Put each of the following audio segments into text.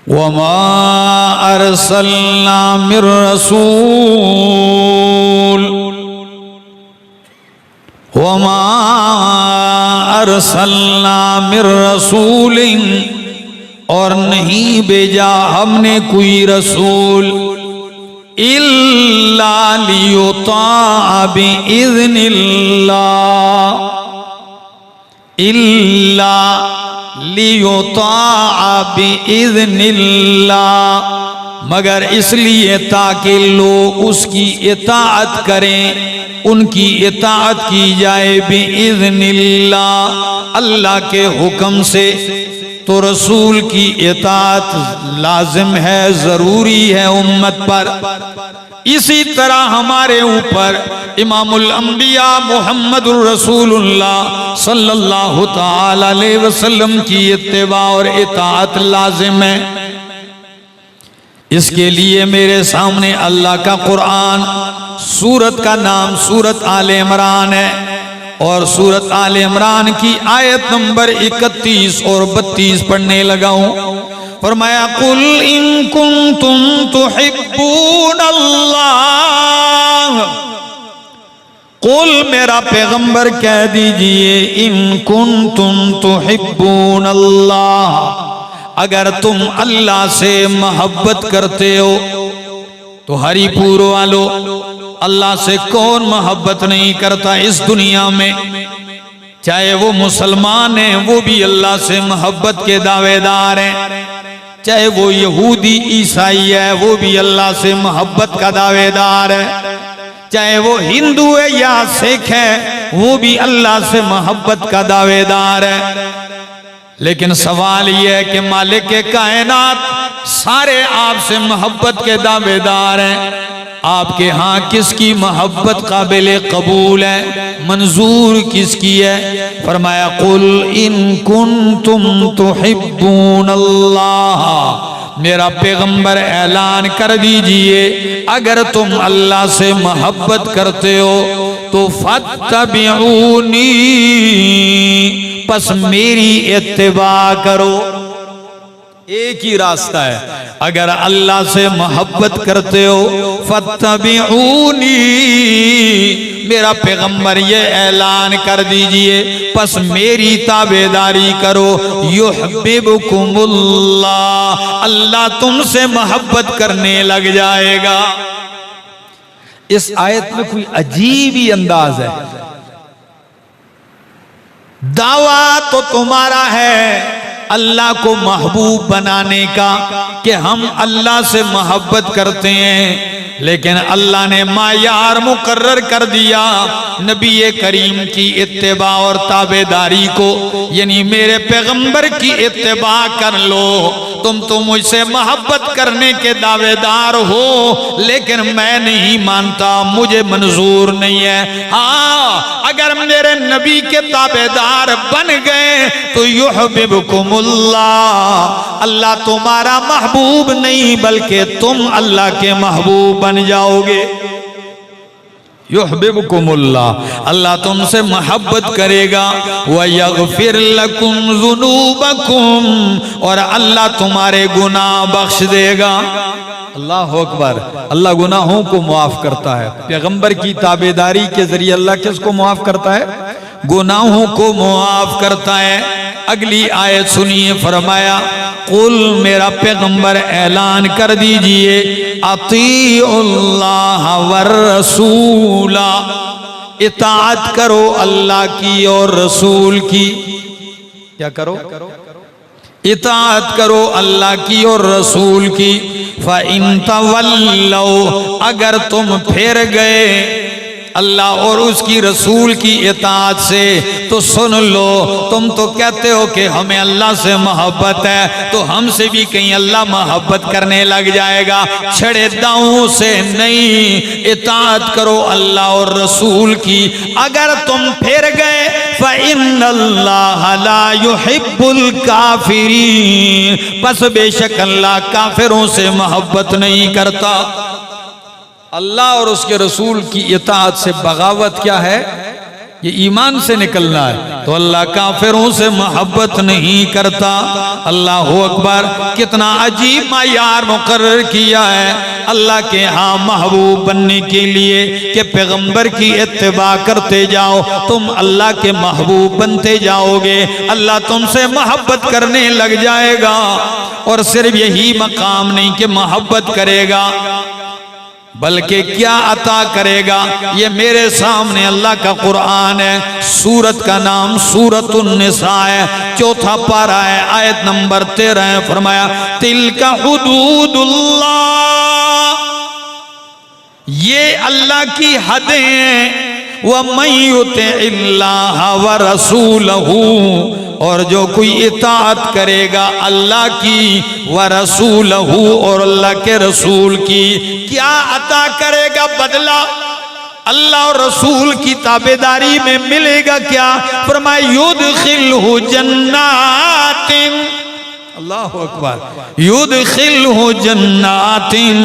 वमा अरसलना मिर रसूल वमा अरसलना मिर रसूलिन, और नहीं भेजा हमने कोई रसूल, इल्ला लियुताअ बिइज़्निल्लाह, इल्ला लियुताअ बिइज़्निल्लाह, मगर इसलिए ताकि लोग उसकी इताअत करें, उनकी इताअत की जाए बिइज़्निल्लाह, अल्लाह के हुक्म से। तो रसूल की इताअत लाजिम है, जरूरी है उम्मत पर। इसी तरह हमारे ऊपर इमामुल अंबिया मुहम्मदुर रसूलुल्लाह सल्लल्लाहु ताला अलैहि वसल्लम की इत्तिबा और इताअत लाजिम है। इसके लिए मेरे सामने अल्लाह का कुरान, सूरत का नाम सूरत आले इमरान है, और सूरत आले इमरान की आयत नंबर 31 और 32 पढ़ने लगा हूं। फरमाया कुल इन कुंतुम तुहिब्बूनल्लाह, कुल मेरा पैगंबर कह दीजिए, इन कुंतुम तुहिब्बूनल्लाह, अगर तुम अल्लाह से मोहब्बत करते हो। तो हरिपुर वालों, अल्लाह से कौन मोहब्बत नहीं करता इस दुनिया में? चाहे वो मुसलमान है, वो भी अल्लाह से मोहब्बत के दावेदार हैं। चाहे वो यहूदी ईसाई है, वो भी अल्लाह से मोहब्बत का दावेदार है। चाहे वो हिंदू है या सिख है, वो भी अल्लाह से मोहब्बत का दावेदार है। लेकिन सवाल यह है कि मालिक के कायनात सारे आपसे मोहब्बत के दावेदार हैं, आपके यहाँ किसकी मोहब्बत काबिल कबूल है, मंजूर किसकी है? फरमाया कुल इन कुंतुम तुहिब्बूनल्लाह, मेरा पैगंबर ऐलान कर दीजिए, अगर तुम अल्लाह से मोहब्बत करते हो तो फत्तबिऊनी, बस मेरी इत्तिबा करो। एक ही रास्ता है, अगर अल्लाह से मोहब्बत करते हो फत्तबिऊनी, मेरा पैगंबर ये ऐलान कर दीजिए, बस मेरी ताबेदारी करो। युहिब्बुकुमुल्लाह, अल्लाह तुमसे मोहब्बत करने लग जाएगा। इस आयत में कोई अजीब ही अंदाज है। दावा तो तुम्हारा है अल्लाह को महबूब बनाने का कि हम अल्लाह से मोहब्बत करते हैं, लेकिन अल्लाह ने मायार मुकर्रर कर दिया नबी करीम की इत्तिबा और ताबेदारी को, यानी मेरे पैगंबर की इत्तिबा कर लो। तुम तो मुझसे मोहब्बत करने के दावेदार हो, लेकिन मैं नहीं मानता, मुझे मंजूर नहीं है। हाँ, अगर मेरे नबी के ताबेदार बन गए तो युहिब्बुकुमुल्लाह, अल्लाह तुम्हारा महबूब नहीं बल्कि तुम अल्लाह के महबूब बन जाओगे। युहिब्बुकुमुल्लाह, अल्लाह तुमसे मोहब्बत करेगा। व यगफिर लकुम ज़ुनूबकुम, और अल्लाह तुम्हारे गुनाह बख्श देगा। अल्लाह अकबर, अल्लाह गुनाहों को मुआफ करता है। पैगंबर की ताबेदारी के जरिए अल्लाह किसको मुआफ करता है? गुनाहों को मुआफ करता है। अगली आयत सुनिए, फरमाया कुल, मेरा पैगंबर ऐलान कर दीजिए, अतीउल्लाह वर रसूला, इताअत करो अल्लाह की और रसूल की। क्या करो? इताअत करो अल्लाह की और रसूल की। फ़इन तवल्लौ, अगर तुम फिर गए अल्लाह और उसकी रसूल की इताअत से, तो सुन लो, तुम तो कहते हो कि हमें अल्लाह से मोहब्बत है, तो हमसे भी कहीं अल्लाह मोहब्बत करने लग जाएगा। छड़े दांवों से नहीं, इताअत करो अल्लाह और रसूल की। अगर तुम फिर गए फ़इन्नल्लाह ला युहिब्बुल काफिरीन, बस बेशक अल्लाह काफिरों से मोहब्बत नहीं करता। अल्लाह और उसके रसूल की इताअत से बगावत क्या है? ये ईमान से निकलना है। तो अल्लाह काफिरों से मोहब्बत नहीं करता। अल्लाह अकबर, कितना अजीब मायार मुकर्रर किया है अल्लाह के यहाँ महबूब बनने के लिए कि पैगंबर की इत्तिबा करते जाओ, तुम अल्लाह के महबूब बनते जाओगे, अल्लाह तुमसे मोहब्बत करने लग जाएगा। और सिर्फ यही मकाम नहीं कि मोहब्बत करेगा, बल्कि क्या अता करेगा। ये मेरे सामने अल्लाह का कुरान है, सूरत का नाम सूरतुन निसा है, 4था पारा है, आयत नंबर 13 है। फरमाया तिलका हुदूदुल्लाह, ये अल्लाह की हदें हैं। वमन युतिइल्लाह व रसूलहू, और जो कोई इताअत करेगा अल्लाह की, व रसूलहू, और अल्लाह के रसूल की। क्या अता करेगा बदला? अल्लाह और रसूल की ताबेदारी में मिलेगा क्या? फरमाया युदखिलहु जन्नातिन, अल्लाह अकबर, युदखिलहु जन्नातिन,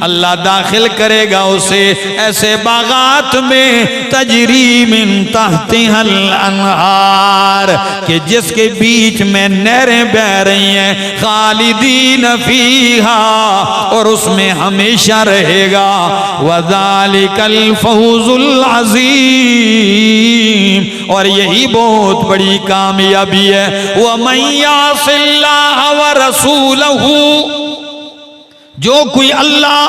अल्लाह दाखिल करेगा उसे ऐसे बागात में, तजरी मिन तहतिहल अनहार, कि जिसके बीच में नहरें बह रही हैं, खालिदीन फीहा, और उसमें हमेशा रहेगा। वज़ालिकल फौजुल अज़ीम, और यही बहुत बड़ी कामयाबी है। वमन यासिल्लाह व रसूलहू, जो कोई अल्लाह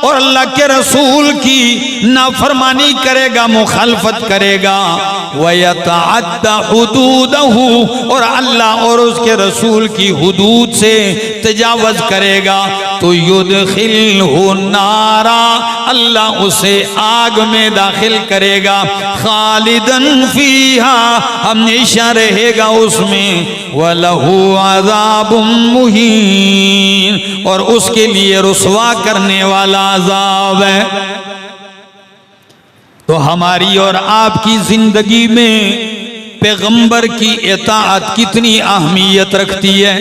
और अल्लाह के रसूल की नाफरमानी करेगा, मुखालफत करेगा, वयतअद्दा हुदूदहू, और अल्लाह और उसके रसूल की हुदूद से तजावज करेगा, तो युदखिलहु नारा, अल्लाह उसे आग में दाखिल करेगा, खालिदन फीहा, हमेशा रहेगा उसमें, वलहु अज़ाबुम मुहीन, और उसके लिए रुसवा करने वाला अज़ाब है। तो हमारी और आपकी जिंदगी में पैगंबर की इताअत कितनी अहमियत रखती है,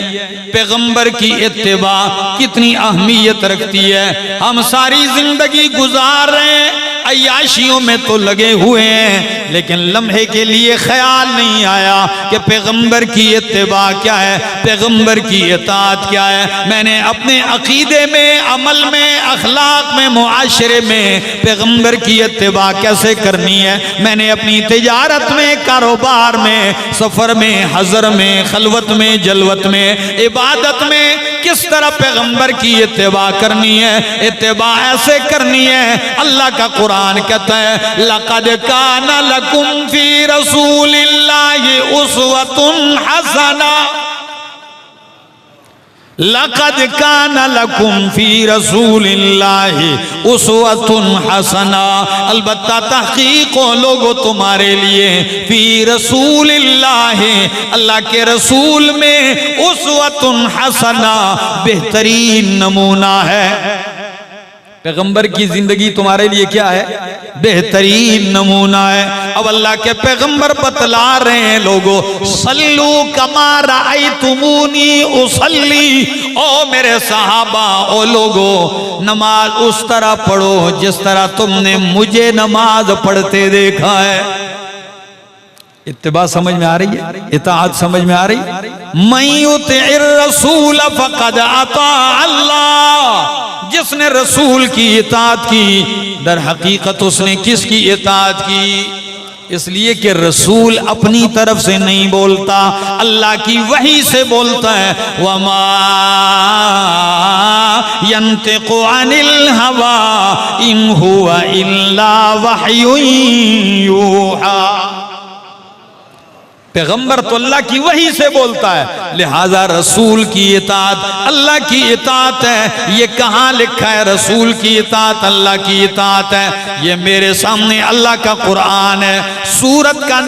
पैगंबर की इत्तिबा कितनी अहमियत रखती है। हम सारी जिंदगी गुजार रहे हैं, अय्याशियों में तो लगे हुए हैं, लेकिन लम्हे के लिए ख्याल नहीं आया कि पैगंबर की इत्तिबा क्या है, पैगंबर की इताअत क्या है। मैंने अपने अकीदे में, अमल में, अखलाक में, मुआशरे में पैगंबर की इत्तिबा कैसे करनी है। मैंने अपनी तिजारत में, कारोबार में, सफर में, हजर में, खलवत में, जलवत में, इबादत में किस तरह पैगंबर की इत्तिबा करनी है। इत्तिबा ऐसे करनी है, अल्लाह का कुरान कहता है लक़द काना लकुम फी रसूलिल्लाहि उस्वतुन हसना, लक़द काना लकुम फी रसूलिल्लाहि उस्वतुन हसना, अलबत्ता तहकीक लोगो तुम्हारे लिए, फी रसूलिल्लाहि, अल्लाह के रसूल में, उस्वतुन हसना, बेहतरीन नमूना है। पैगंबर की जिंदगी तुम्हारे लिए क्या है? बेहतरीन नमूना है। अब अल्लाह के पैगंबर बतला रहे हैं लोगों, सल्लू कमा रअयतुमूनी उसल्ली, ओ मेरे सहाबा, ओ लोगों, नमाज उस तरह पढ़ो जिस तरह तुमने मुझे नमाज पढ़ते देखा है। इत्तिबा समझ में आ रही है? इताअत समझ में आ रही? मन युतिइर रसूल फक़द अता अल्लाह, जिसने रसूल की इताअत की, दर हकीकत उसने किसकी इताअत की? इसलिए कि रसूल अपनी तरफ से नहीं बोलता, अल्लाह की वही से बोलता है। वमा यंतिकु अनिल हवा इन हुवा इल्ला वह्युन यूहा, पैगंबर तो अल्लाह की वही से बोलता है, लिहाजा रसूल की इताअत अल्लाह की इताअत है। ये कहाँ लिखा है रसूल की इताअत अल्लाह की इताअत है? ये मेरे सामने अल्लाह का कुरान है। सूरत का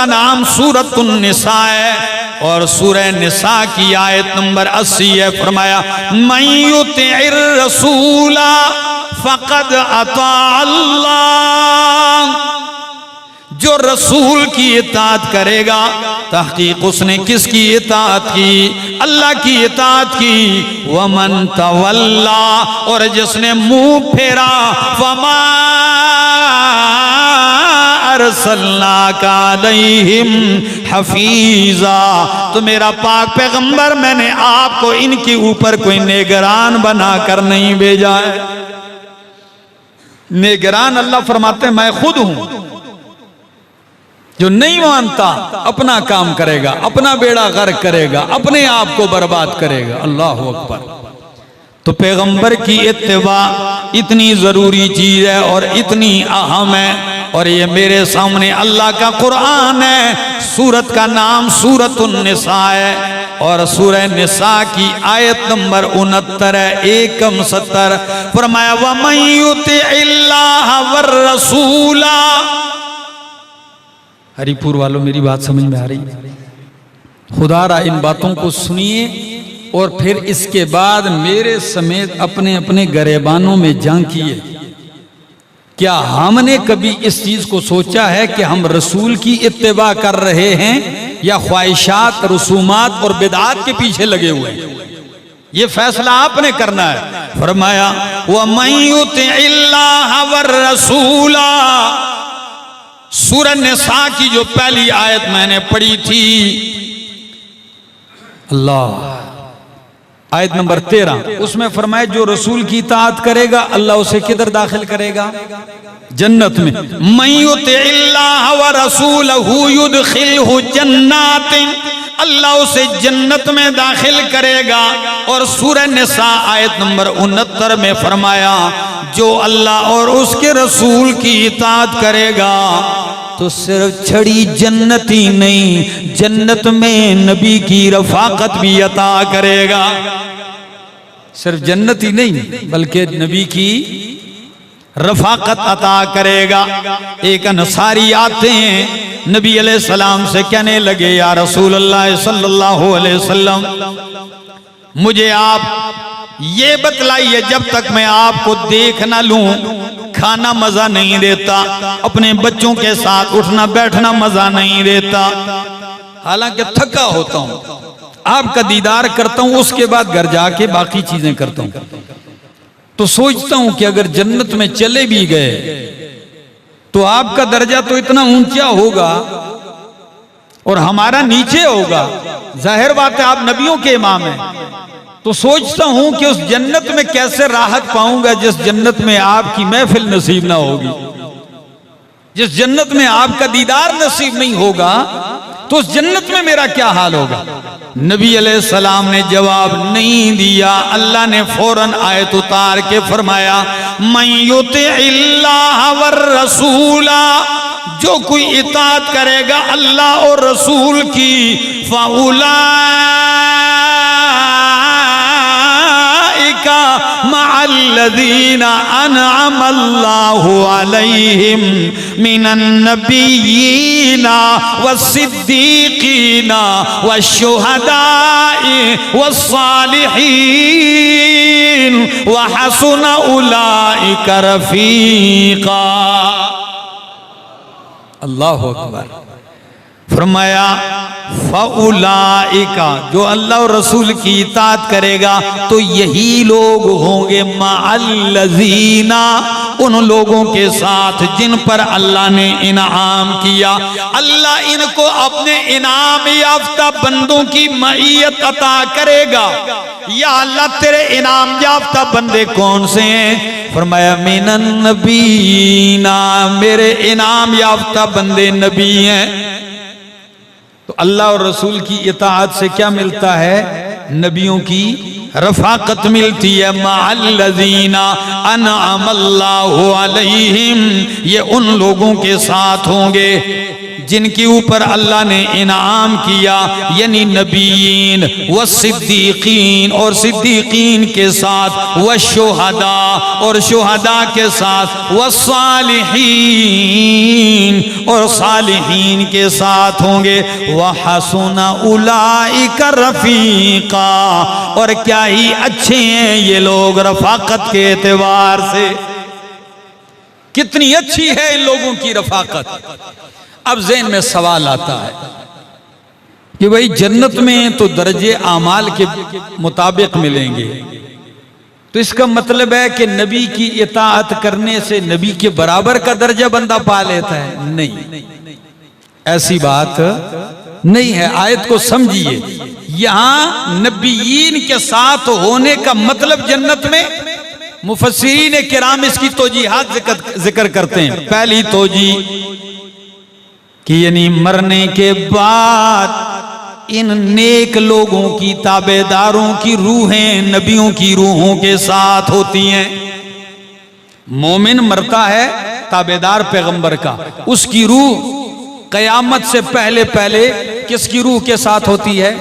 नाम सूरतुन निसा है, और सूरह निसा की आयत नंबर 80 है। फरमाया मन युतिइर रसूला फक़द अता अल्लाह, जो रसूल की इताअत करेगा, तहकीक उसने किसकी इताअत की? अल्लाह की इताअत की। वमन तवल्ला, और जिसने मुंह फेरा, फमा अरसलनाका अलैहिम हफीजा, तो मेरा पाक पैगंबर मैंने आपको इनके ऊपर कोई निगरान बनाकर नहीं भेजा है। निगरान अल्लाह फरमाते हैं मैं खुद हूं। जो नहीं मानता अपना काम करेगा, अपना बेड़ा गर्क करेगा, अपने आप को बर्बाद करेगा। अल्लाह अकबर। तो पैगंबर की इत्तिबा इतनी जरूरी चीज है और इतनी अहम है। और ये मेरे सामने अल्लाह का कुरान है। सूरत का नाम सूरतुन निसा है और सूरह निसा की आयत नंबर 69 है, 170। फरमाया वमन युतिइल्लाह वर रसूला। हरिपुर वालों मेरी बात समझ में आ रही? खुदारा इन बातों को सुनिए और फिर इसके बाद मेरे समेत अपने अपने गरेबानों में झांकिए। क्या हमने कभी इस चीज को सोचा है कि हम रसूल की इत्तिबा कर रहे हैं या ख्वाहिशात, रसूमात और बिदआत के पीछे लगे हुए हैं? ये फैसला आपने करना है। फरमाया वमन युतिइल्लाह वर रसूला। सूरह निसा की जो पहली आयत मैंने पढ़ी थी, अल्लाह, आयत नंबर 13, उसमें फरमाया जो रसूल की इताअत करेगा अल्लाह उसे किधर दाखिल करेगा? जन्नत में। मन युतिइल्लाह व रसूलहु युदखिलहु जन्नातिन, अल्लाह उसे जन्नत में दाखिल करेगा। और सूरह निसा आयत नंबर 69 में फरमाया जो अल्लाह और उसके रसूल की इताअत करेगा तो सिर्फ छड़ी जन्नत ही नहीं, जन्नत में नबी की रफाकत भी अता करेगा। सिर्फ जन्नत ही नहीं बल्कि नबी की रफाकत अता करेगा। एक अंसारी आते हैं नबी अलैहिस्सलाम से, कहने लगे या रसूल अल्लाह सल्लल्लाहु अलैहि वसल्लम, मुझे आप ये बतलाइए जब तक मैं आपको देख ना लूं खाना मजा नहीं देता, अपने बच्चों के साथ उठना बैठना मजा नहीं देता। हालांकि थका होता हूं, आपका दीदार करता हूं, उसके बाद घर जाके बाकी चीजें करता हूं। तो सोचता हूं कि अगर जन्नत में चले भी गए तो आपका दर्जा तो इतना ऊंचा होगा और हमारा नीचे होगा। जाहिर बात है आप नबियों के इमाम हैं। तो सोचता हूं कि उस जन्नत में कैसे राहत पाऊंगा जिस जन्नत में आपकी महफिल नसीब ना होगी, जिस जन्नत में आपका दीदार नसीब नहीं होगा, तो उस जन्नत में मेरा क्या हाल होगा? नबी अलैहिस्सलाम ने जवाब नहीं दिया। अल्लाह ने फौरन आयत उतार के फरमाया मन युतिइल्लाह वर रसूला, जो कोई इताअत करेगा अल्लाह और रसूल की, फउलाइका मअल्लज़ीना अनअमल्लाहु अलैहिम मिनन नबिय्यीना वस्सिद्दीकीना वश्शुहदाई वस्सालिहीन वहसुन उलाइका रफीका। अल्लाह अकबर। फरमाया फउलाइका, जो अल्लाह और रसूल की इताअत करेगा तो यही लोग होंगे मअल्लज़ीना, उन लोगों के साथ जिन पर अल्लाह ने इनाम किया। अल्लाह इनको अपने इनाम याफ्ता बंदों की मईयत अता करेगा। या अल्लाह तेरे इनाम याफ्ता बंदे कौन से हैं? फरमाया मिनन नबीना, मेरे इनाम याफ्ता बंदे नबी हैं। तो अल्लाह और रसूल की इताअत से क्या मिलता है? नबियों की रफाकत मिलती है। मअल्लज़ीना अनअमल्लाहु अलैहिम, ये उन लोगों के साथ होंगे जिनके ऊपर अल्लाह ने इनाम किया, यानी नबीयीन व सिद्दीकीन, और सिद्दीकीन के साथ, व शुहदा, और शुहदा के साथ, व सालिहीन, और सालिहीन के साथ होंगे। व हसुना उलाइका रफीका, और क्या ही अच्छे हैं ये लोग रफाकत के एतबार से। कितनी अच्छी है इन लोगों की रफाकत। अब ज़हन में सवाल आता है कि भाई जन्नत में तो दर्जे आमाल के मुताबिक मिलेंगे, तो इसका मतलब है कि नबी की इताअत करने से नबी के बराबर का दर्जा बंदा पा लेता है? नहीं, ऐसी बात नहीं है। आयत को समझिए, यहां नबीयीन के साथ होने का मतलब जन्नत में मुफस्सिरीन किराम इसकी तौजीहात जिक्र करते हैं। पहली तौजी कि यानी मरने के बाद इन नेक लोगों की, ताबेदारों की रूहें नबियों की रूहों के साथ होती हैं। मोमिन मरता है ताबेदार पैगंबर का, उसकी रूह कयामत से पहले पहले किसकी रूह के साथ होती है?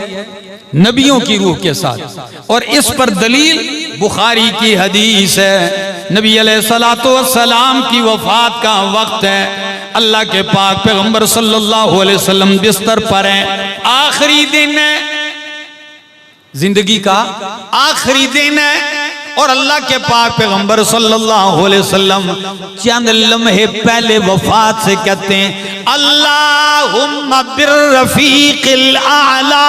नबियों की रूह के साथ। और इस पर दलील बुखारी की हदीस है। नबी अलैहिस्सलातु वस्सलाम की वफात का वक्त है, अल्लाह के पाक पैगंबर सल्लल्लाहु अलैहि वसल्लम बिस्तर पर हैं, आखिरी दिन है, जिंदगी का आखिरी दिन है, और अल्लाह के पाक पैगंबर सल्लल्लाहु अलैहि वसल्लम चंद लम्हे पहले वफात से कहते हैं, अल्लाहुम्मा बिर्रफीकिल आला,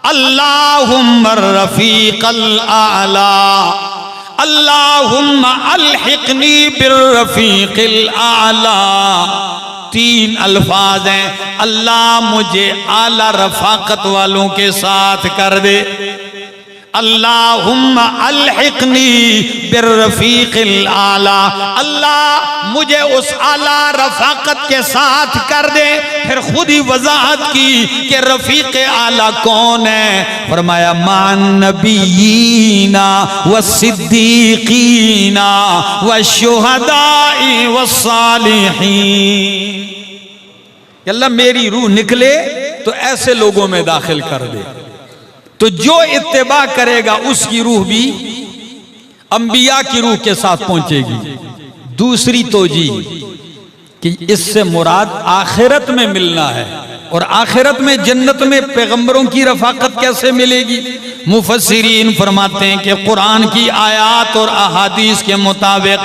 अल्लाहुम्मा रफीकल आला, अल्लाहुम्मा अलहिकनी बिर्रफीकिल आला। तीन अल्फाज हैं, अल्लाह मुझे आला रफाकत वालों के साथ कर दे, अल्लाहुम्मा अलहिकनी बिर्रफीकिल आला, अल्लाह मुझे उस आला रफाकत के साथ कर दे। फिर खुद ही वजाहत की कि रफीक आला कौन है? फरमाया मान नबीयीना व सिद्दीकीना व शुहदाई व सालिहीन। अल्लाह मेरी रूह निकले तो ऐसे लोगों में दाखिल कर दे। तो जो इत्तेबा करेगा उसकी रूह भी अंबिया की रूह के साथ पहुंचेगी। दूसरी तोजी कि इससे मुराद आखिरत में मिलना है, और आखिरत में जन्नत में पैगंबरों की रफाकत कैसे मिलेगी? मुफस्सिरीन फरमाते हैं कि कुरान की आयात और अहादीस के मुताबिक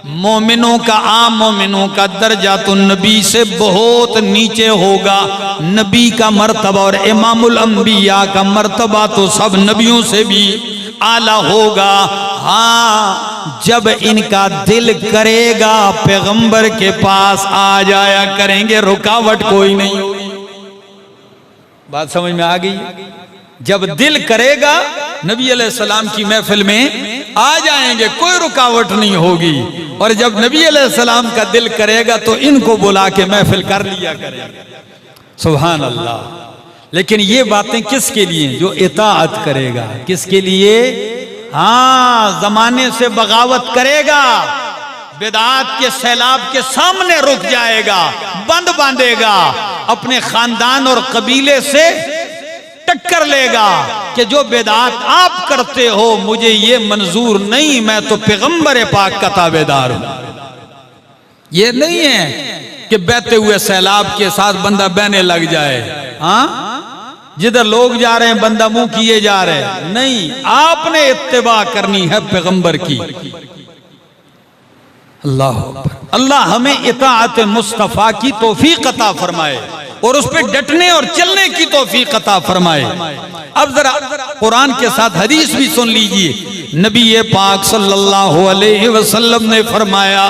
मोमिनों का, आम मोमिनों का दर्जा तो नबी से बहुत नीचे होगा। नबी का मर्तबा और इमामुल अंबिया का मर्तबा तो सब नबियों से भी आला होगा। हाँ, जब इनका दिल करेगा पैगंबर के पास आ जाया करेंगे, रुकावट कोई नहीं होगी। बात समझ में आ गई? जब दिल करेगा नबी अलैहिस्सलाम की महफिल में आ जाएंगे, कोई रुकावट नहीं होगी। और जब नबी अलैहिस्सलाम का दिल करेगा तो इनको बुला के महफिल कर लिया करेंगे। सुभान अल्लाह। लेकिन ये बातें किसके लिए? जो इताअत करेगा। किसके लिए? हाँ, जमाने से बगावत करेगा, बिदआत के सैलाब के सामने रुक जाएगा, बंद बांधेगा, अपने खानदान और कबीले से टक्कर लेगा कि जो बिदआत आप करते हो मुझे ये मंजूर नहीं, मैं तो पैगंबर पाक का ताबेदार हूं। ये नहीं है कि बहते हुए सैलाब के साथ बंदा बहने लग जाए। हाँ, जिधर लोग जा रहे हैं बंदा मुंह किए जा रहे हैं। नहीं, आपने इत्तिबा करनी है पैगंबर की। अल्लाह अल्लाह हमें इताअत मुस्तफा की तौफीक अता फरमाए और उस पर डटने और चलने की तौफीक अता फरमाए। अब जरा कुरान के साथ हदीस भी सुन लीजिए। नबी पाक सल्लल्लाहु अलैहि वसल्लम ने फरमाया,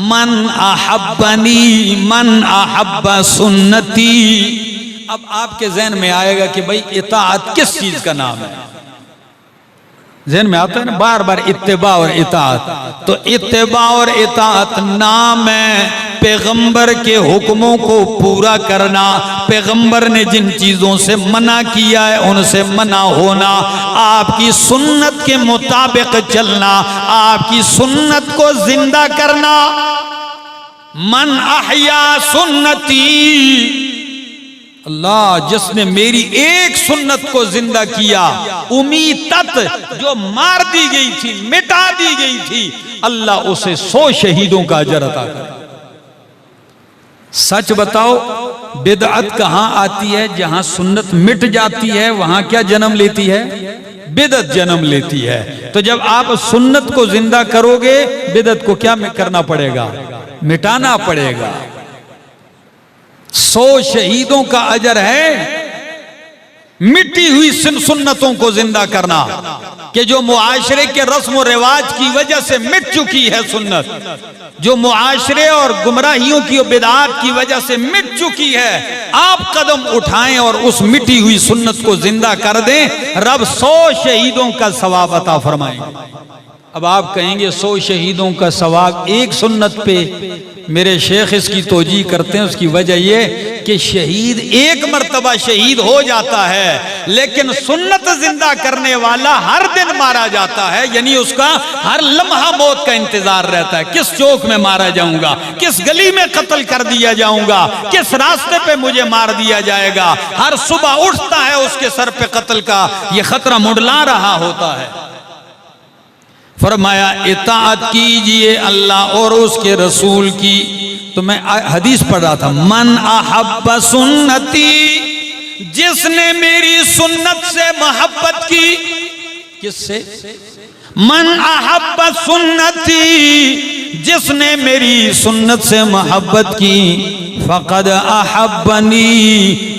मन अहब्बनी मन अहब्बा सुन्नती। अब आपके जहन में आएगा कि भाई इताअत किस चीज का नाम है? जहन में आता है ना बार बार इत्तिबा और इताअत। तो इत्तिबा और इताअत नाम है पैगंबर के हुक्मों को पूरा करना, पैगंबर ने जिन चीजों से मना किया है उनसे मना होना, आपकी सुन्नत के मुताबिक चलना, आपकी सुन्नत को जिंदा करना। मन अहया सुन्नती, अल्लाह जिसने मेरी एक सुन्नत को जिंदा किया, उमीतत जो मार दी गई थी, मिटा दी गई थी, अल्लाह उसे 100 शहीदों का अजर अता करे। सच बताओ, बिदअत कहां आती है? जहां सुन्नत मिट जाती है वहां क्या जन्म लेती है? बिदअत जन्म लेती है। तो जब आप सुन्नत को जिंदा करोगे, बिदअत को क्या करना पड़ेगा? मिटाना पड़ेगा। 100 शहीदों का अजर है। मिटी हुई सुन्नतों को जिंदा करना, कि जो मुआशरे के रस्म और रिवाज की वजह से मिट चुकी है सुन्नत, जो मुआशरे और गुमराहियों की बिदआत की वजह से मिट चुकी है, आप कदम उठाएं और उस मिटी हुई सुन्नत को जिंदा कर दें। रब 100 शहीदों का सवाब अता फरमाएंगे। अब आप कहेंगे 100 शहीदों का सवाब एक सुन्नत पे, मेरे शेख इसकी तोजी करते हैं। उसकी वजह यह कि शहीद एक मर्तबा शहीद हो जाता है, लेकिन सुन्नत जिंदा करने वाला हर दिन मारा जाता है, यानी उसका हर लम्हा मौत का इंतजार रहता है। किस चौक में मारा जाऊंगा, किस गली में कत्ल कर दिया जाऊंगा, किस रास्ते पे मुझे मार दिया जाएगा। हर सुबह उठता है, उसके सर पे कत्ल का यह खतरा मुंडला रहा होता है। फरमाया इताअत कीजिए अल्लाह और उसके रसूल की। तो मैं हदीस पढ़ रहा था, मन अहब्ब सुन्नती, जिसने मेरी सुन्नत से मोहब्बत की। किससे? मन अहब्ब सुन्नती, जिसने मेरी सुन्नत से मोहब्बत की। फ़क़द अहब्बनी,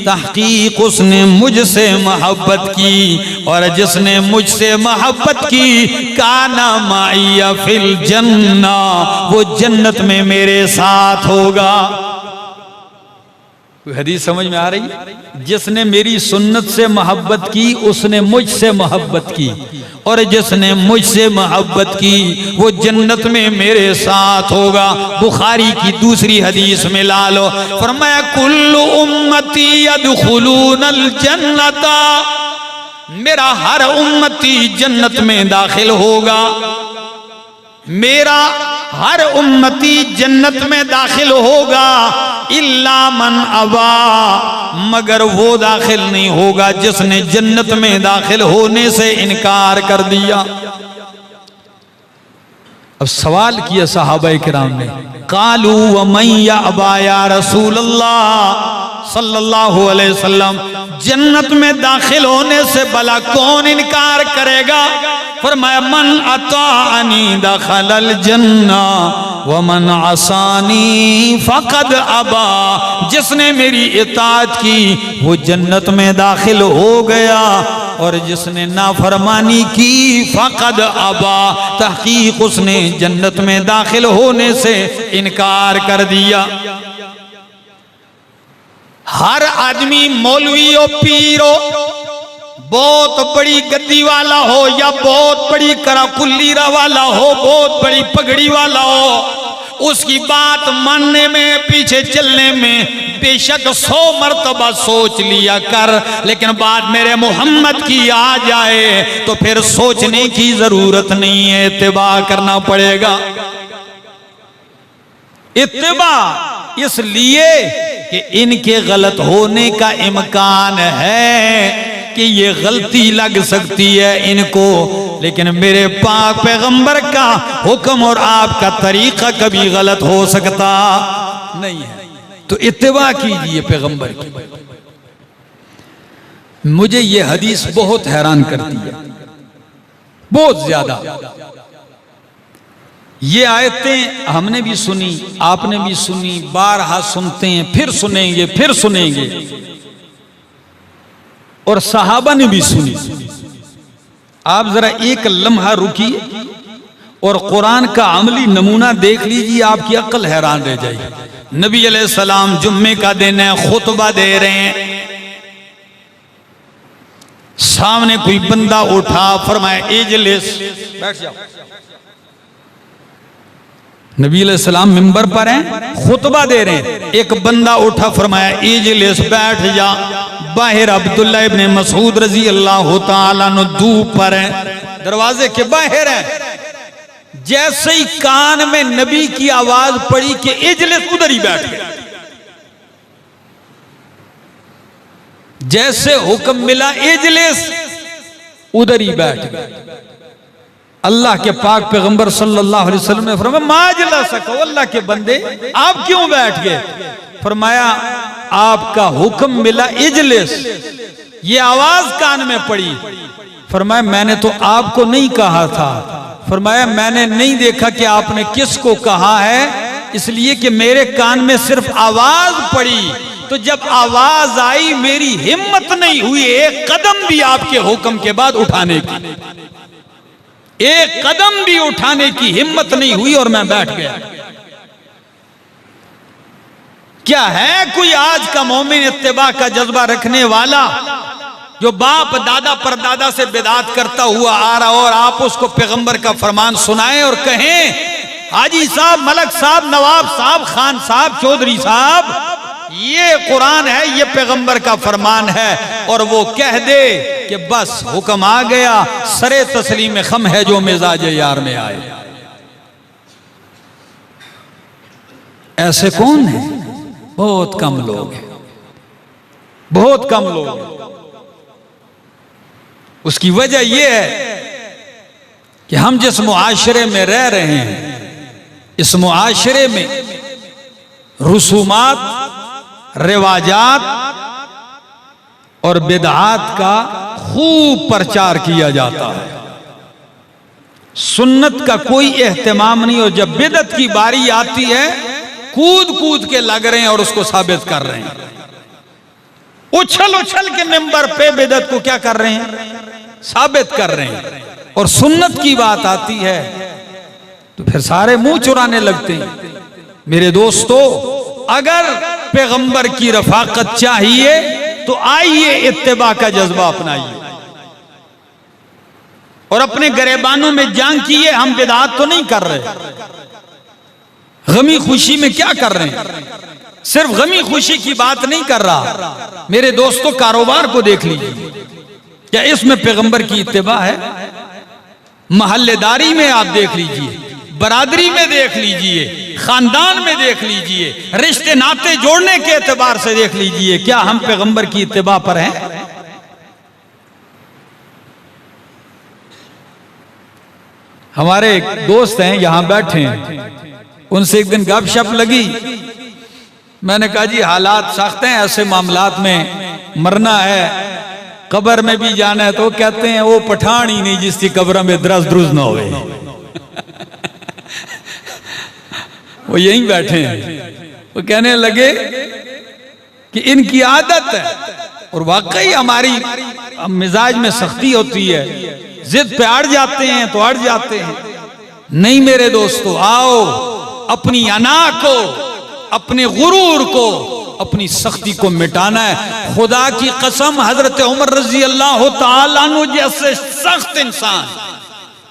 तहक़ीक़ उसने मुझसे मोहब्बत की। और जिसने मुझसे मोहब्बत की, काना माइया फिल जन्ना, वो जन्नत में मेरे साथ होगा। हदीस समझ में आ रही है? जिसने मेरी सुन्नत से मोहब्बत की, उसने मुझसे मोहब्बत की, और जिसने मुझसे मोहब्बत की वो जन्नत में मेरे साथ होगा। बुखारी की दूसरी हदीस में ला लो, फरमाया कुल्लु उम्मती यदखुलूनल जन्नता, मेरा हर उम्मती जन्नत में दाखिल होगा। मेरा हर उम्मती जन्नत में दाखिल होगा, इल्ला मन अबा, मगर वो दाखिल नहीं होगा जिसने जन्नत में दाखिल होने से इनकार कर दिया। अब सवाल किया सहाबाए किराम ने, कालू व मन यअबा या रसूल अल्लाह सल्लल्लाहु अलैहि वसल्लम, जन्नत में दाखिल होने से भला कौन इनकार करेगा? फरमाया मन अताअनी दखलल जन्ना व मन असानी फ़क़द अबा, जिसने मेरी इताअत की वो जन्नत में दाखिल हो गया, और जिसने नाफरमानी की फ़क़द अबा, तहक़ीक़ उसने जन्नत में दाखिल होने से इनकार कर दिया। हर आदमी मौलवी और पीरो, बहुत बड़ी गद्दी वाला हो या बहुत बड़ी कराकुल्लीरा वाला हो, बहुत बड़ी पगड़ी वाला हो, उसकी बात मानने में, पीछे चलने में बेशक 100 मर्तबा सोच लिया कर, लेकिन बात मेरे मोहम्मद की आ जाए तो फिर सोचने की जरूरत नहीं है, इत्तिबा करना पड़ेगा। इत्तिबा इसलिए कि इनके गलत होने का इम्कान है कि ये गलती लग सकती है इनको, लेकिन मेरे पाक पैगंबर का हुक्म और आपका तरीका कभी गलत हो सकता नहीं है। तो इत्तिबा कीजिए पैगंबर की। मुझे ये हदीस बहुत हैरान करती है, बहुत ज्यादा। ये आयतें हमने भी सुनी, आपने भी सुनी, बारहा सुनते हैं, फिर सुनेंगे, फिर सुनेंगे, और सहाबा ने भी सुनी। आप जरा एक लम्हा रुकिए और कुरान का अमली नमूना देख लीजिए, आपकी अक्ल हैरान रह जाएगी। नबी अलैहिस्सलाम जुम्मे का दिन है, खुतबा दे रहे हैं, सामने कोई बंदा उठा, फरमाया इजलिस, बैठ जाओ। नबी अलैहिस्सलाम मिंबर पर हैं, खुतबा दे रहे हैं, एक बंदा उठा, फरमाया इजलिस, बैठ जा। बाहर अब्दुल्ला इब्ने मसूद रजी अल्लाह तआला अन्हु धूप पर हैं, दरवाजे के बाहर हैं। जैसे ही कान में नबी की आवाज पड़ी कि इजलिस, उधर ही बैठ गए। जैसे हुक्म मिला इजलिस, उधर ही बैठ गए। अल्लाह के पाक पैगंबर सल्लल्लाहु अलैहि वसल्लम ने फरमाया माजला सको, अल्लाह के बंदे आप क्यों बैठ गए? फरमाया आपका हुक्म मिला इजलिस, ये आवाज कान में पड़ी। फरमाया मैंने तो आपको नहीं कहा था। फरमाया मैंने नहीं देखा कि आपने किसको कहा है, इसलिए कि मेरे कान में सिर्फ आवाज पड़ी तो जब आवाज आई मेरी हिम्मत नहीं हुई एक कदम भी आपके हुक्म के बाद उठाने की, एक कदम भी उठाने की हिम्मत नहीं हुई और मैं बैठ गया। क्या है कोई आज का मोमिन इत्तिबा का जज्बा रखने वाला जो बाप दादा परदादा से बिदात करता हुआ आ रहा हो और आप उसको पैगंबर का फरमान सुनाएं और कहें हाजी साहब, मलक साहब, नवाब साहब, खान साहब, चौधरी साहब, ये कुरान है, ये पैगंबर का फरमान है, और वो कह दे कि बस हुक्म आ गया, सरे तस्लीम खम है जो मिजाज यार में आए। ऐसे कौन है? बहुत कम लोग हैं, बहुत कम लोग हैं। उसकी वजह यह है कि हम जिस मुआशरे में रह रहे हैं, इस मुआशरे में रुसूमात, रिवाजात और बिदआत का खूब प्रचार किया जाता है। सुन्नत का कोई एहतमाम नहीं, और जब बिदअत की बारी आती है कूद कूद के लग रहे हैं और उसको साबित कर रहे हैं। उछल उछल के मिंबर पे बिदअत को क्या कर रहे हैं? साबित कर रहे हैं। और सुन्नत की बात आती है तो फिर सारे मुंह चुराने लगते हैं। मेरे दोस्तों, अगर पैगंबर की रफाकत चाहिए तो आइए इत्तिबा का जज्बा अपनाइए और अपने गरेबानों में जान किए। हम बिदअत तो नहीं कर रहे, गमी खुशी में क्या कर रहे हैं? सिर्फ गमी खुशी की बात नहीं कर रहा। मेरे दोस्तों, कारोबार को देख लीजिए, क्या इसमें पैगंबर की इत्तिबा है? महल्लेदारी में आप देख लीजिए, बरादरी में देख लीजिए, खानदान में देख लीजिए, रिश्ते नाते जोड़ने के एतबार से देख लीजिए, क्या हम पैगंबर की इत्तिबा पर हैं? हमारे एक दोस्त हैं यहां बैठे हैं, उनसे एक दिन गपशप लगी। मैंने कहा जी हालात सख्त हैं, ऐसे मामलात में मरना है, कब्र में भी जाना है। तो कहते हैं वो पठान ही नहीं जिसकी कब्र में द्रस द्रुज ना होवे। वो यहीं बैठे हैं। वो कहने लगे कि इनकी आदत है, और वाकई हमारी मिजाज में सख्ती होती है, जिद पे अड़ जाते हैं तो अड़ जाते हैं। नहीं मेरे दोस्तों, आओ अपनी अना को, अपने गुरूर को, अपनी सख्ती को मिटाना है। खुदा की कसम, हजरत उमर रजी अल्लाह तआला अन्हु जैसे सख्त इंसान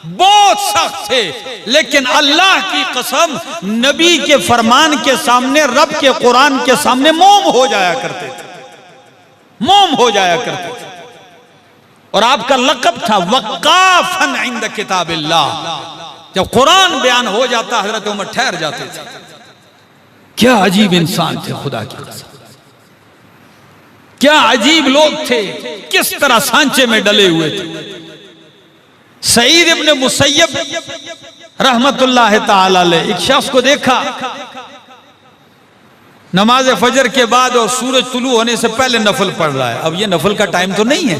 बहुत सख्त थे, लेकिन अल्लाह की कसम नबी के फरमान के सामने, रब के कुरान के सामने मोम हो जाया करते थे, मोम हो जाया करते थे। और आपका लक़ब था वक़ाफ़न इंद किताबिल्लाह। जब कुरान बयान हो जाता हजरत उमर ठहर जाते थे। क्या अजीब इंसान थे, खुदा की कसम, क्या अजीब लोग थे, किस तरह सांचे में डले हुए थे। सईद इब्न मुसय्यब रहमतुल्लाह ताला अलैह एक शख्स को देखा, नमाज फजर के बाद और सूरज तुलू होने से पहले नफल पढ़ रहा है। अब ये नफल का टाइम तो नहीं है,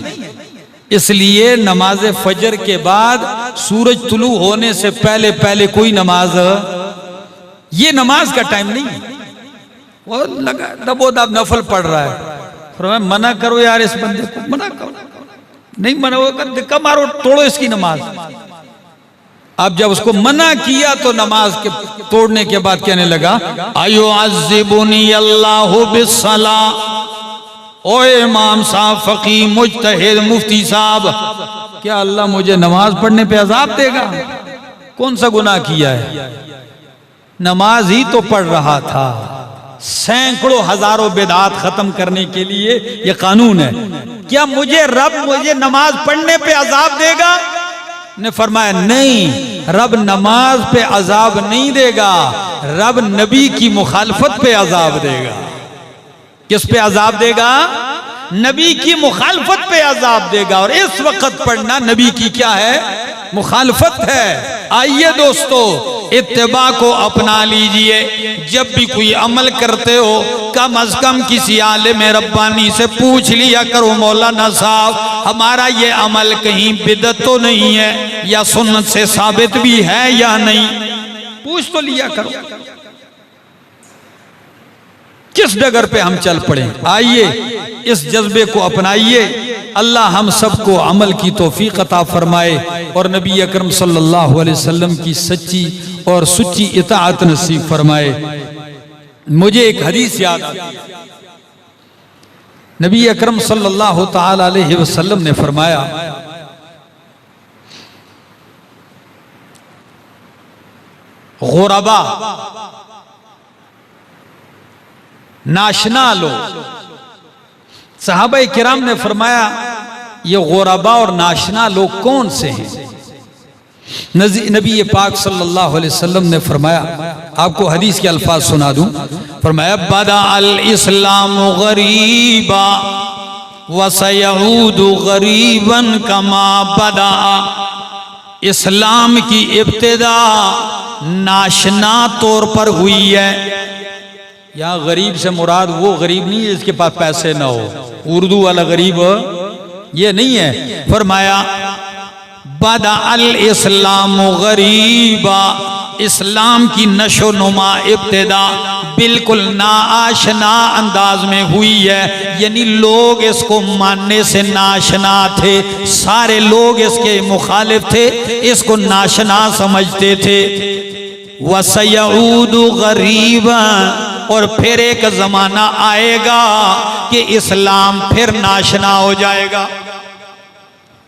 इसलिए नमाज फजर के बाद सूरज तुलू होने से पहले पहले कोई नमाज, ये नमाज का टाइम नहीं है। वो लगा दबोदब नफल पढ़ रहा है। फिर मना करो यार इस बंदे को, मना करो, नहीं मना, वो धक्का मारो, तोड़ो इसकी नमाज। अब जब उसको मना किया तो नमाज के तोड़ने के बाद कहने लगा आयो अज़िबुनी अल्लाहु बिस्सला। ओ इमाम साहब, फकी, मुज्तहिद, मुफ्ती साहब, क्या अल्लाह मुझे नमाज पढ़ने पे अजाब देगा? कौन सा गुनाह किया है? नमाज ही तो पढ़ रहा था। सैकड़ों हजारों बिदअत खत्म करने के लिए यह कानून है। क्या रब मुझे नमाज पढ़ने पे अजाब देगा? ने फरमाया नहीं, रब नमाज पे अजाब नहीं देगा, रब नबी की मुखालफत पे अजाब देगा। किस पे अजाब देगा? नबी की मुखालफत पे अजाब देगा। और इस वक्त पढ़ना नबी की क्या है? मुखालफत है। आइए दोस्तों, इत्तिबा को अपना लीजिए। जब भी कोई अमल करते हो कम अज कम किसी आलिम रब्बानी से पूछ लिया करो, मौलाना साहब हमारा ये अमल कहीं बिदअत तो नहीं है या सुन्नत से साबित भी है या नहीं, पूछ तो लिया करो। किस डगर पे हम चल पड़े। आइए इस जज्बे को अपनाइए, अल्लाह हम सबको अमल की तौफीक अता फरमाए और नबी अकरम सल्लल्लाहु अलैहि वसल्लम की सच्ची और सुच्ची इताअत नसीब फरमाए। मुझे एक हदीस याद आती है, नबी अकरम सल्लल्लाहु ताला अलैहि वसल्लम ने फरमाया, गुरबा नाशना लोग। सहाबा किराम ने फरमाया ये गुरबा और नाशना लोग कौन से हैं? नबी पाक सल्लल्लाहु अलैहि वसल्लम ने फरमाया, आपको हदीस के अल्फाज सुना दूं, फरमाया बदा अल इस्लाम गरीबा व सयऊदु गरीबन कमा बदा। इस्लाम की इब्तिदा नाशना तौर पर हुई है। यहाँ गरीब से मुराद वो गरीब नहीं है जिसके पास पैसे ना हो, उर्दू वाला गरीब ये नहीं है। फरमाया बदा अल इस्लाम गरीबा, इस्लाम की नशो नुमा इब्तिदा बिल्कुल नाआशना अंदाज में हुई है, यानी लोग इसको मानने से नाशना थे, सारे लोग इसके मुखालिफ थे, इसको नाशना समझते थे। वसयऊदु गरीबा, और फिर एक जमाना आएगा कि इस्लाम फिर नाशना हो जाएगा।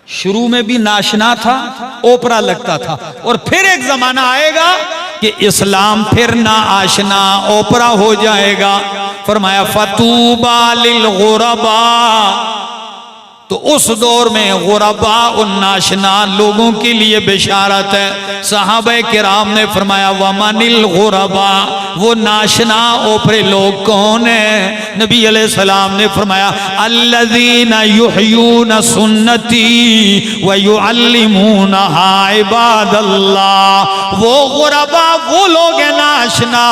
शुरू में भी नाशना था, ओपरा लगता था, और फिर एक जमाना आएगा कि इस्लाम फिर ना आशना ओपरा हो जाएगा। फरमाया फतूबा लिल गुरबा, तो उस दौर में गुरबा और नाशना लोगों के लिए बिशारत है। सहाबे किराम ने फरमाया वमनिल गुरबा, वो नाशना ओपरे लोग कौन है? नबी अलैहिस्सलाम ने फरमाया अल्लज़ीना युहयूना सुन्नती व युअल्लिमूनहा इबादल्लाह। वो गुरबा वो लोग हैं नाशना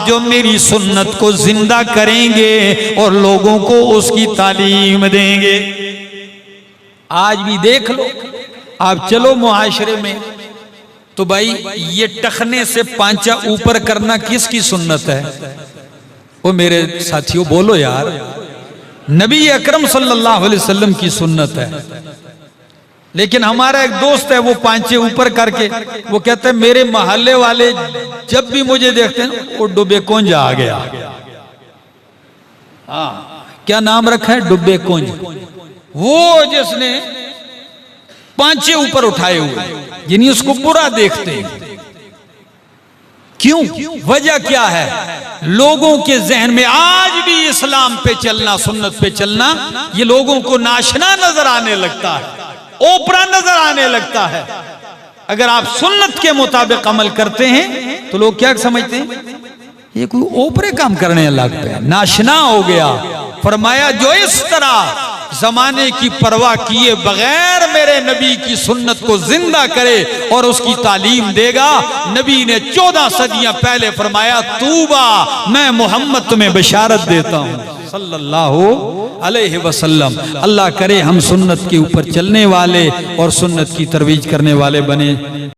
जो मेरी सुन्नत को जिंदा करेंगे और लोगों को उसकी तालीम देंगे। आज भी देख लो, आप चलो मुआशरे में तो भाई ये टखने से पांचा ऊपर करना किसकी सुन्नत है? वो मेरे साथियों बोलो यार, नबी अकरम सल्लल्लाहु अलैहि वसल्लम की सुन्नत है। लेकिन हमारा एक दोस्त है, वो पांचे ऊपर करके वो कहता है मेरे मोहल्ले वाले जब भी मुझे देखते हैं वो डुबे कुंज आ गया। हाँ, क्या नाम रखा है? डुबे कुंज। वो जिसने पांचे ऊपर उठाए हुए, यानी उसको बुरा देखते हैं। क्यों? वजह क्या है? लोगों के जहन में आज भी इस्लाम पे चलना, सुन्नत पे चलना, ये लोगों को नाशना नजर आने लगता है, ओपरा नजर आने लगता है। अगर आप सुन्नत के मुताबिक अमल करते हैं तो लोग क्या समझते हैं? ये कोई ओपरे काम करने लगता है, नाशना हो गया। फरमाया जो इस तरह जमाने की परवाह किए बगैर मेरे नबी की सुन्नत को जिंदा करे और उसकी तालीम देगा, नबी ने 14 सदियां पहले फरमाया तूबा, मैं मोहम्मद तुम्हें बशारत देता हूं सल्लल्लाहु अलैहि वसल्लम। अल्लाह करे हम सुन्नत के ऊपर चलने वाले और सुन्नत की तरवीज करने वाले बने।